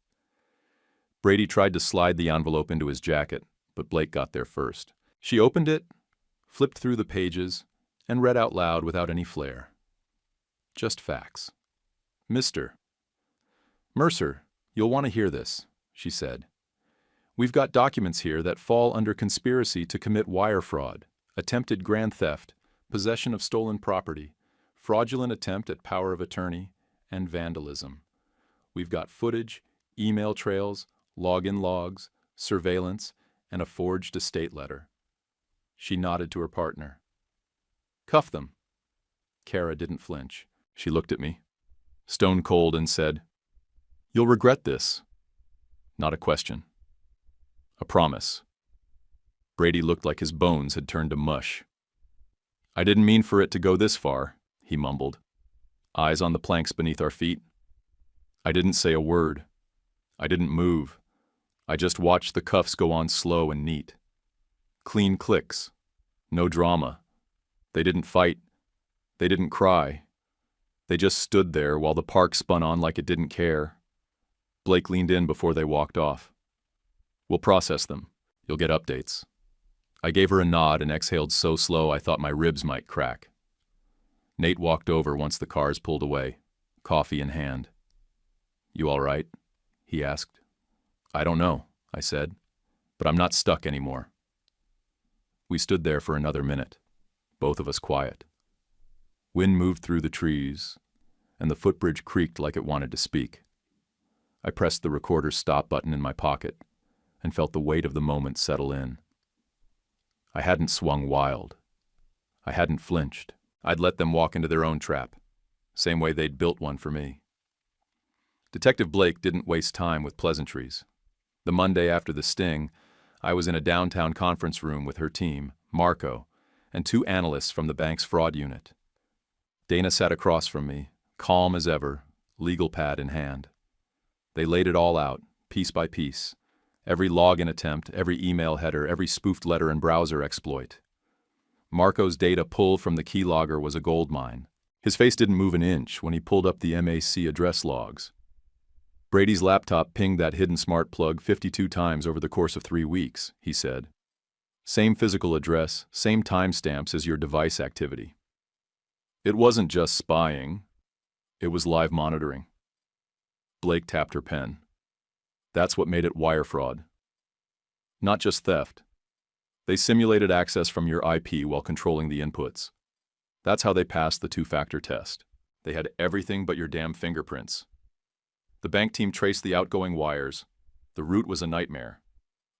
Brady tried to slide the envelope into his jacket, but Blake got there first. She opened it, flipped through the pages, and read out loud without any flair. Just facts. "Mr. Mercer, you'll want to hear this," she said. "We've got documents here that fall under conspiracy to commit wire fraud, attempted grand theft, possession of stolen property, fraudulent attempt at power of attorney, and vandalism. We've got footage, email trails, login logs, surveillance, and a forged estate letter." She nodded to her partner. "Cuff them." Kara didn't flinch. She looked at me, stone cold, and said, "You'll regret this." Not a question. A promise. Brady looked like his bones had turned to mush. "I didn't mean for it to go this far," he mumbled. Eyes on the planks beneath our feet. I didn't say a word. I didn't move. I just watched the cuffs go on slow and neat. Clean clicks. No drama. They didn't fight. They didn't cry. They just stood there while the park spun on like it didn't care. Blake leaned in before they walked off. "We'll process them. You'll get updates." I gave her a nod and exhaled so slow I thought my ribs might crack. Nate walked over once the cars pulled away, coffee in hand. "You all right?" he asked. "I don't know," I said, "but I'm not stuck anymore." We stood there for another minute, both of us quiet. Wind moved through the trees, and the footbridge creaked like it wanted to speak. I pressed the recorder's stop button in my pocket and felt the weight of the moment settle in. I hadn't swung wild. I hadn't flinched. I'd let them walk into their own trap, same way they'd built one for me. Detective Blake didn't waste time with pleasantries. The Monday after the sting, I was in a downtown conference room with her team, Marco, and 2 analysts from the bank's fraud unit. Dana sat across from me, calm as ever, legal pad in hand. They laid it all out, piece by piece, Every login attempt, every email header, every spoofed letter and browser exploit. Marco's data pull from the keylogger was a goldmine. His face didn't move an inch when he pulled up the MAC address logs. Brady's laptop pinged that hidden smart plug 52 times over the course of 3 weeks, he said. Same physical address, same timestamps as your device activity. It wasn't just spying. It was live monitoring. Blake tapped her pen. That's what made it wire fraud. Not just theft. They simulated access from your IP while controlling the inputs. That's how they passed the two-factor test. They had everything but your damn fingerprints. The bank team traced the outgoing wires. The route was a nightmare.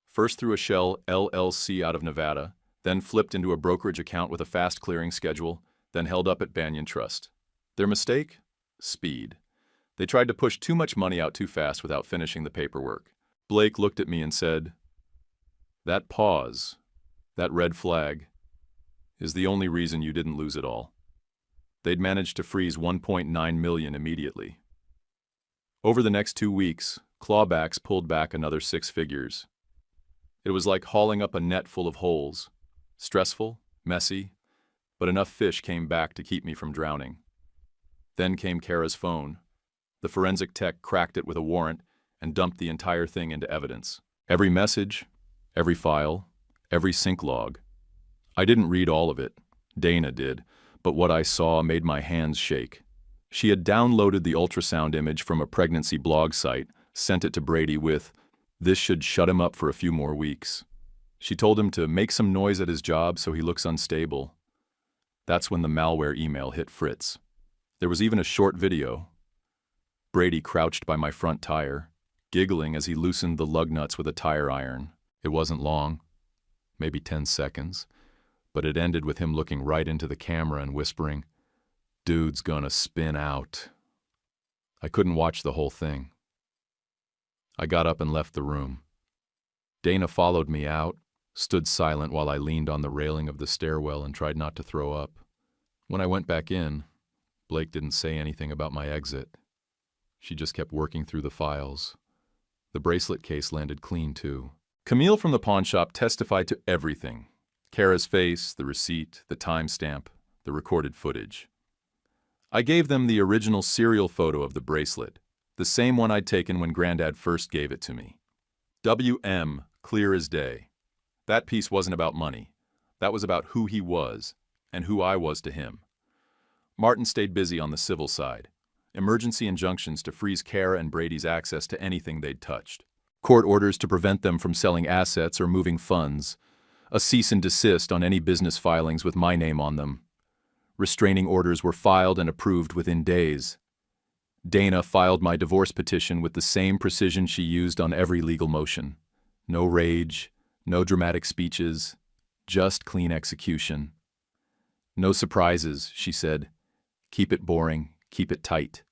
First through a shell LLC out of Nevada, then flipped into a brokerage account with a fast clearing schedule, then held up at Banyan Trust. Their mistake? Speed. They tried to push too much money out too fast without finishing the paperwork. Blake looked at me and said, "That pause, that red flag, is the only reason you didn't lose it all." They'd managed to freeze $1.9 million immediately. Over the next 2 weeks, clawbacks pulled back another 6 figures. It was like hauling up a net full of holes. Stressful, messy, but enough fish came back to keep me from drowning. Then came Kara's phone. The forensic tech cracked it with a warrant and dumped the entire thing into evidence. Every message, every file, every sync log. I didn't read all of it. Dana did, but what I saw made my hands shake. She had downloaded the ultrasound image from a pregnancy blog site, sent it to Brady with, "This should shut him up for a few more weeks." She told him to make some noise at his job so he looks unstable. That's when the malware email hit Fritz. There was even a short video. Brady crouched by my front tire, giggling as he loosened the lug nuts with a tire iron. It wasn't long, maybe 10 seconds, but it ended with him looking right into the camera and whispering, "Dude's gonna spin out." I couldn't watch the whole thing. I got up and left the room. Dana followed me out, stood silent while I leaned on the railing of the stairwell and tried not to throw up. When I went back in, Blake didn't say anything about my exit. She just kept working through the files. The bracelet case landed clean, too. Camille from the pawn shop testified to everything. Kara's face, the receipt, the timestamp, the recorded footage. I gave them the original serial photo of the bracelet, the same one I'd taken when Granddad first gave it to me. WM, clear as day. That piece wasn't about money. That was about who he was, and who I was to him. Martin stayed busy on the civil side. Emergency injunctions to freeze Kara and Brady's access to anything they'd touched. Court orders to prevent them from selling assets or moving funds. A cease and desist on any business filings with my name on them. Restraining orders were filed and approved within days. Dana filed my divorce petition with the same precision she used on every legal motion. No rage, no dramatic speeches, just clean execution. No surprises, she said. Keep it boring, keep it tight.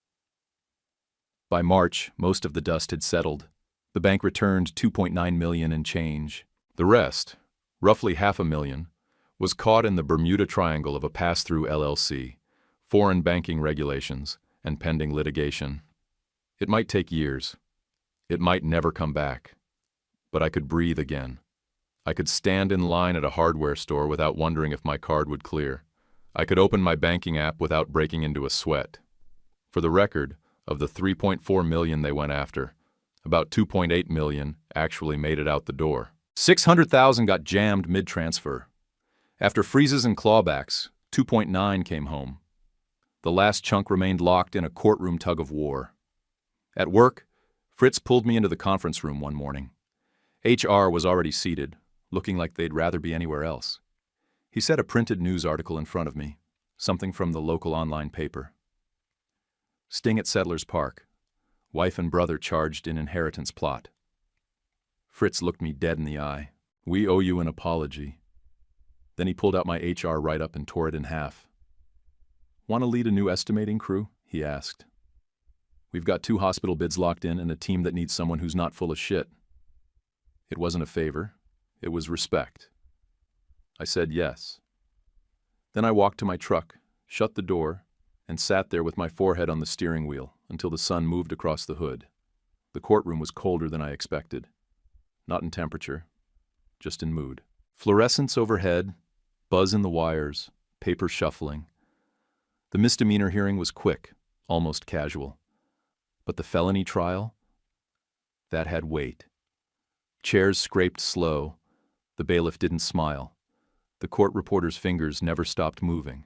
By March, most of the dust had settled. The bank returned $2.9 million and change. The rest, roughly $500,000, was caught in the Bermuda Triangle of a pass-through LLC, foreign banking regulations, and pending litigation. It might take years. It might never come back. But I could breathe again. I could stand in line at a hardware store without wondering if my card would clear. I could open my banking app without breaking into a sweat. For the record, of the $3.4 million they went after, about $2.8 million actually made it out the door. $600,000 got jammed mid-transfer. After freezes and clawbacks, 2.9 came home. The last chunk remained locked in a courtroom tug of war. At work, Fritz pulled me into the conference room one morning. HR was already seated, looking like they'd rather be anywhere else. He set a printed news article in front of me, something from the local online paper. Sting at Settlers Park. Wife and brother charged in inheritance plot. Fritz looked me dead in the eye. "We owe you an apology." Then he pulled out my HR write-up and tore it in half. "Want to lead a new estimating crew?" he asked. "We've got 2 hospital bids locked in and a team that needs someone who's not full of shit." It wasn't a favor. It was respect. I said yes. Then I walked to my truck, shut the door, and sat there with my forehead on the steering wheel until the sun moved across the hood. The courtroom was colder than I expected. not in temperature, just in mood. Fluorescence overhead, buzz in the wires, paper shuffling. The misdemeanor hearing was quick, almost casual. But the felony trial? That had weight. Chairs scraped slow. The bailiff didn't smile. The court reporter's fingers never stopped moving.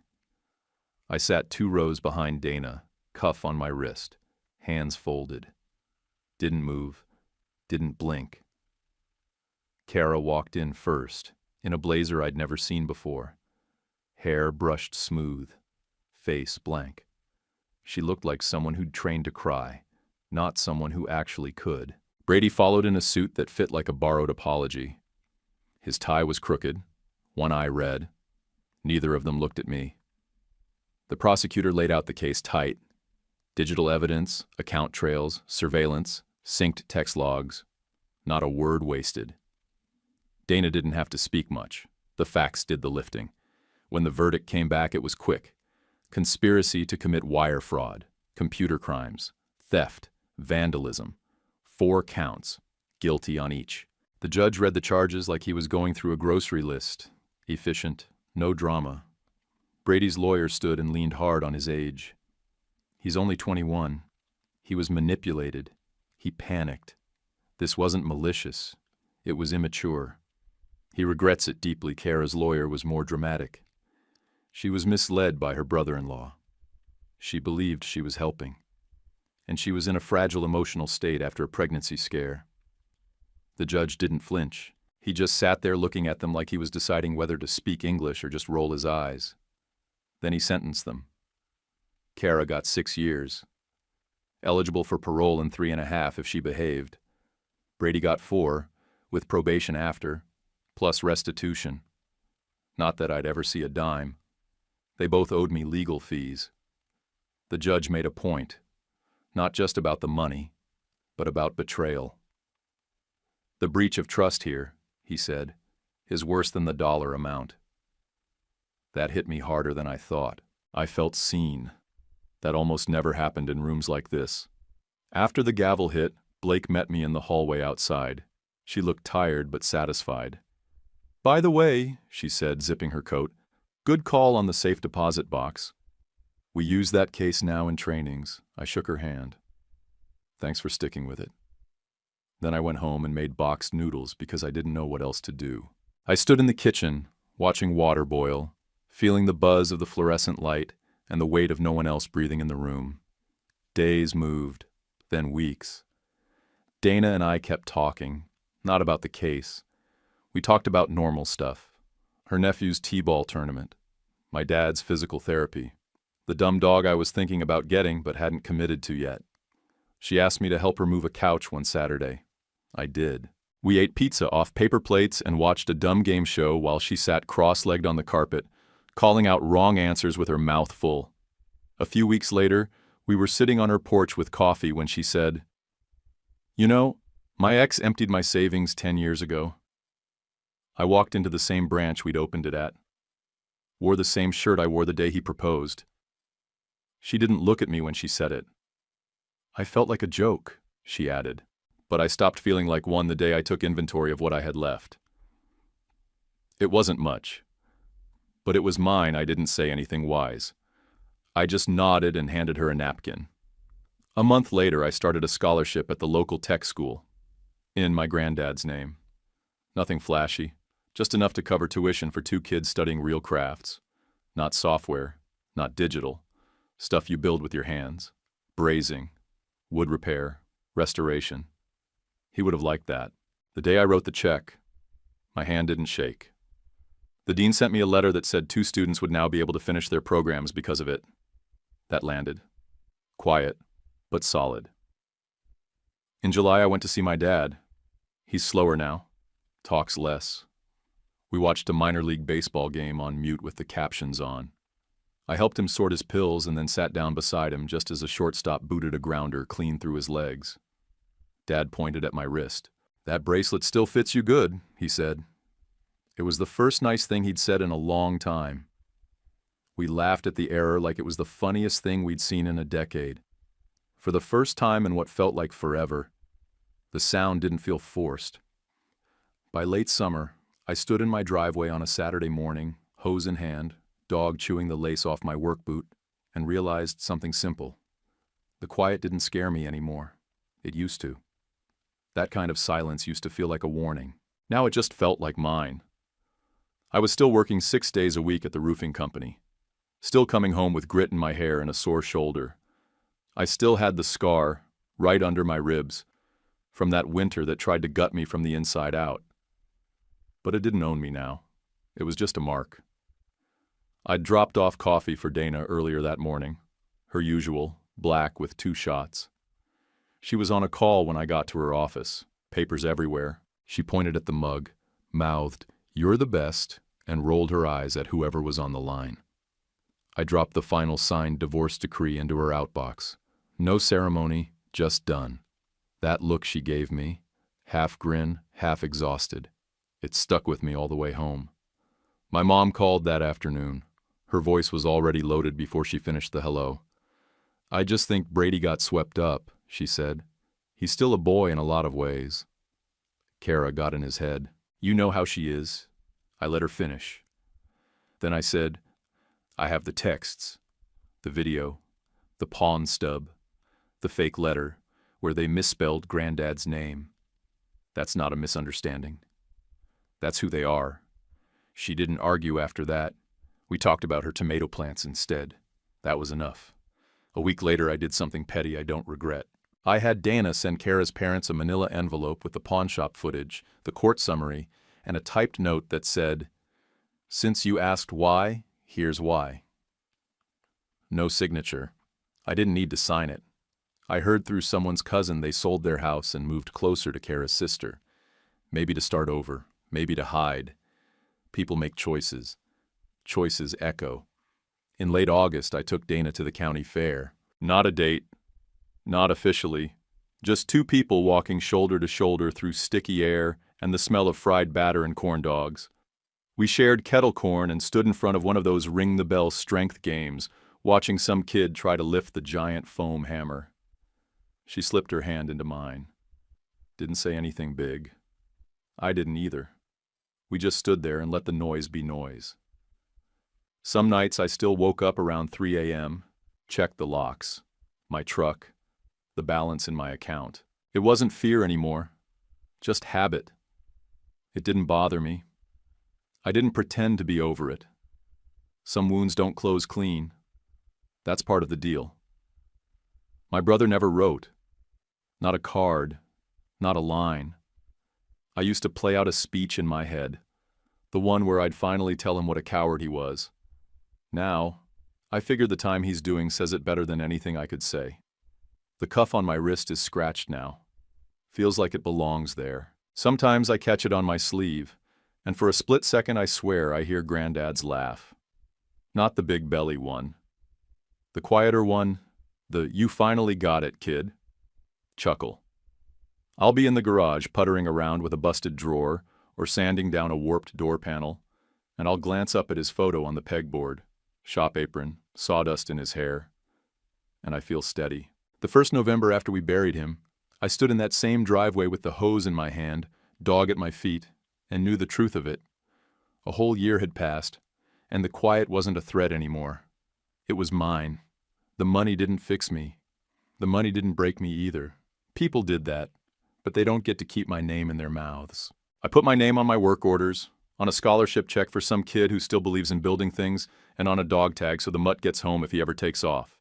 I sat 2 rows behind Dana, cuff on my wrist, hands folded. Didn't move, didn't blink. Kara walked in first, in a blazer I'd never seen before. Hair brushed smooth, face blank. She looked like someone who'd trained to cry, not someone who actually could. Brady followed in a suit that fit like a borrowed apology. His tie was crooked, one eye red. Neither of them looked at me. The prosecutor laid out the case tight. Digital evidence, account trails, surveillance, synced text logs. Not a word wasted. Dana didn't have to speak much. The facts did the lifting. When the verdict came back, it was quick. Conspiracy to commit wire fraud, computer crimes, theft, vandalism. 4 counts, guilty on each. The judge read the charges like he was going through a grocery list. Efficient, no drama. Brady's lawyer stood and leaned hard on his age. He's only 21. He was manipulated. He panicked. This wasn't malicious. It was immature. He regrets it deeply. Kara's lawyer was more dramatic. She was misled by her brother-in-law. She believed she was helping. And she was in a fragile emotional state after a pregnancy scare. The judge didn't flinch. He just sat there looking at them like he was deciding whether to speak English or just roll his eyes. Then he sentenced them. Kara got 6 years. Eligible for parole in 3.5 if she behaved. Brady got 4, with probation after, plus restitution. Not that I'd ever see a dime. They both owed me legal fees. The judge made a point. Not just about the money, but about betrayal. The breach of trust here, he said, is worse than the dollar amount. That hit me harder than I thought. I felt seen. That almost never happened in rooms like this. After the gavel hit, Blake met me in the hallway outside. She looked tired but satisfied. "By the way," she said, zipping her coat, "good call on the safe deposit box. We use that case now in trainings." I shook her hand. "Thanks for sticking with it." Then I went home and made boxed noodles because I didn't know what else to do. I stood in the kitchen, watching water boil, feeling the buzz of the fluorescent light and the weight of no one else breathing in the room. Days moved, then weeks. Dana and I kept talking, not about the case. We talked about normal stuff. Her nephew's t-ball tournament, my dad's physical therapy, the dumb dog I was thinking about getting but hadn't committed to yet. She asked me to help her move a couch one Saturday. I did. We ate pizza off paper plates and watched a dumb game show while she sat cross-legged on the carpet, calling out wrong answers with her mouth full. A few weeks later, we were sitting on her porch with coffee when she said, "You know, my ex emptied my savings 10 years ago." I walked into the same branch we'd opened it at. Wore the same shirt I wore the day he proposed. She didn't look at me when she said it. "I felt like a joke," she added, but I stopped feeling like one the day I took inventory of what I had left. It wasn't much, but it was mine. I didn't say anything wise. I just nodded and handed her a napkin. A month later, I started a scholarship at the local tech school, in my granddad's name. Nothing flashy, just enough to cover tuition for 2 kids studying real crafts. Not software, not digital, stuff you build with your hands. Brazing, wood repair, restoration. He would have liked that. The day I wrote the check, my hand didn't shake. The dean sent me a letter that said 2 students would now be able to finish their programs because of it. That landed. Quiet, but solid. In July, I went to see my dad. He's slower now, talks less. We watched a minor league baseball game on mute with the captions on. I helped him sort his pills and then sat down beside him just as a shortstop booted a grounder clean through his legs. Dad pointed at my wrist. "That bracelet still fits you good," he said. It was the first nice thing he'd said in a long time. We laughed at the error like it was the funniest thing we'd seen in a decade. For the first time in what felt like forever, the sound didn't feel forced. By late summer, I stood in my driveway on a Saturday morning, hose in hand, dog chewing the lace off my work boot, and realized something simple. The quiet didn't scare me anymore. It used to. That kind of silence used to feel like a warning. Now it just felt like mine. I was still working 6 days a week at the roofing company. Still coming home with grit in my hair and a sore shoulder. I still had the scar, right under my ribs, from that winter that tried to gut me from the inside out. But it didn't own me now. It was just a mark. I'd dropped off coffee for Dana earlier that morning. Her usual, black with 2 shots. She was on a call when I got to her office, papers everywhere. She pointed at the mug, mouthed, "You're the best," and rolled her eyes at whoever was on the line. I dropped the final signed divorce decree into her outbox. No ceremony, just done. That look she gave me, half grin, half exhausted. It stuck with me all the way home. My mom called that afternoon. Her voice was already loaded before she finished the hello. "I just think Brady got swept up," she said. "He's still a boy in a lot of ways." Kara got in his head. "You know how she is." I let her finish. Then I said, "I have the texts, the video, the pawn stub, the fake letter, where they misspelled Granddad's name. That's not a misunderstanding. That's who they are." She didn't argue after that. We talked about her tomato plants instead. That was enough. A week later, I did something petty I don't regret. I had Dana send Kara's parents a manila envelope with the pawnshop footage, the court summary, and a typed note that said, "Since you asked why, here's why." No signature. I didn't need to sign it. I heard through someone's cousin they sold their house and moved closer to Kara's sister. Maybe to start over, maybe to hide. People make choices. Choices echo. In late August, I took Dana to the county fair. Not a date. Not officially. Just 2 people walking shoulder to shoulder through sticky air and the smell of fried batter and corn dogs. We shared kettle corn and stood in front of one of those ring-the-bell strength games, watching some kid try to lift the giant foam hammer. She slipped her hand into mine. Didn't say anything big. I didn't either. We just stood there and let the noise be noise. Some nights I still woke up around 3 a.m., checked the locks, my truck, the balance in my account. It wasn't fear anymore, just habit. It didn't bother me. I didn't pretend to be over it. Some wounds don't close clean. That's part of the deal. My brother never wrote. Not a card, not a line. I used to play out a speech in my head, the one where I'd finally tell him what a coward he was. Now, I figure the time he's doing says it better than anything I could say. The cuff on my wrist is scratched now. Feels like it belongs there. Sometimes I catch it on my sleeve, and for a split second I swear I hear Granddad's laugh. Not the big belly one. The quieter one, the "you finally got it, kid" chuckle. I'll be in the garage puttering around with a busted drawer or sanding down a warped door panel, and I'll glance up at his photo on the pegboard, shop apron, sawdust in his hair, and I feel steady. The first November after we buried him, I stood in that same driveway with the hose in my hand, dog at my feet, and knew the truth of it. A whole year had passed, and the quiet wasn't a threat anymore. It was mine. The money didn't fix me. The money didn't break me either. People did that, but they don't get to keep my name in their mouths. I put my name on my work orders, on a scholarship check for some kid who still believes in building things, and on a dog tag so the mutt gets home if he ever takes off.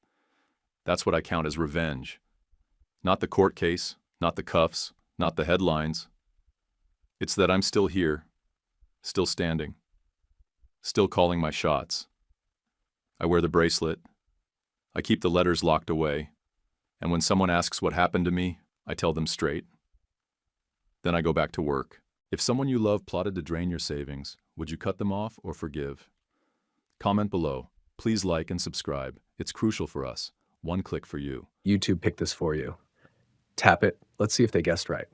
That's what I count as revenge. Not the court case, not the cuffs, not the headlines. It's that I'm still here, still standing, still calling my shots. I wear the bracelet. I keep the letters locked away, and when someone asks what happened to me, I tell them straight. Then I go back to work. If someone you love plotted to drain your savings, would you cut them off or forgive? Comment below. Please like and subscribe. It's crucial for us. One click for you. YouTube picked this for you. Tap it. Let's see if they guessed right.